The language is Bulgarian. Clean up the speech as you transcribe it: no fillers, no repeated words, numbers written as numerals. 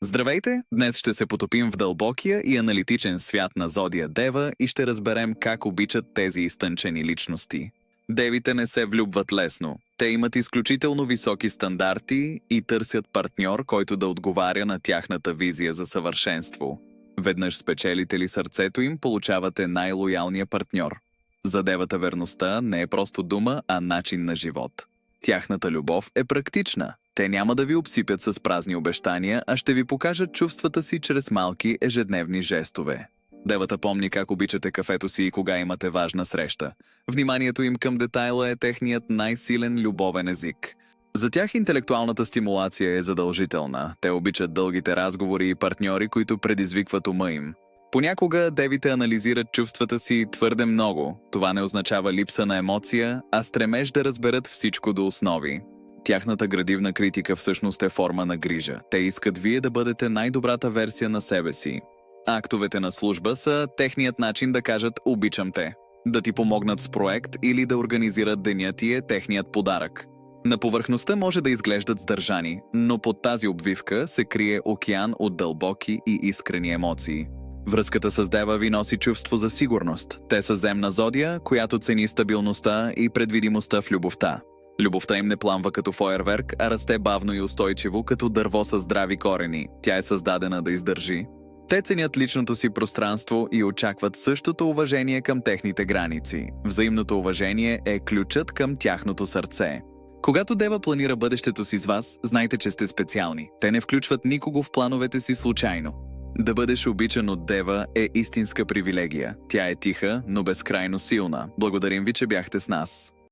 Здравейте! Днес ще се потопим в дълбокия и аналитичен свят на Зодия Дева и ще разберем как обичат тези изтънчени личности. Девите не се влюбват лесно. Те имат изключително високи стандарти и търсят партньор, който да отговаря на тяхната визия за съвършенство. Веднъж спечелите ли сърцето им, получавате най-лоялния партньор. За девата верността не е просто дума, а начин на живот. Тяхната любов е практична. Те няма да ви обсипят с празни обещания, а ще ви покажат чувствата си чрез малки ежедневни жестове. Девата помни как обичате кафето си и кога имате важна среща. Вниманието им към детайла е техният най-силен любовен език. За тях интелектуалната стимулация е задължителна. Те обичат дългите разговори и партньори, които предизвикват ума им. Понякога девите анализират чувствата си твърде много. Това не означава липса на емоция, а стремеж да разберат всичко до основи. Тяхната градивна критика всъщност е форма на грижа. Те искат вие да бъдете най-добрата версия на себе си. Актовете на служба са техният начин да кажат «обичам те». Да ти помогнат с проект или да организират деня ти е техният подарък. На повърхността може да изглеждат сдържани, но под тази обвивка се крие океан от дълбоки и искрени емоции. Връзката с Дева ви носи чувство за сигурност. Те са земна зодия, която цени стабилността и предвидимостта в любовта. Любовта им не пламва като фойерверк, а расте бавно и устойчиво, като дърво с здрави корени. Тя е създадена да издържи. Те ценят личното си пространство и очакват същото уважение към техните граници. Взаимното уважение е ключът към тяхното сърце. Когато Дева планира бъдещето си с вас, знайте, че сте специални. Те не включват никого в плановете си случайно. Да бъдеш обичан от Дева е истинска привилегия. Тя е тиха, но безкрайно силна. Благодарим ви, че бяхте с нас.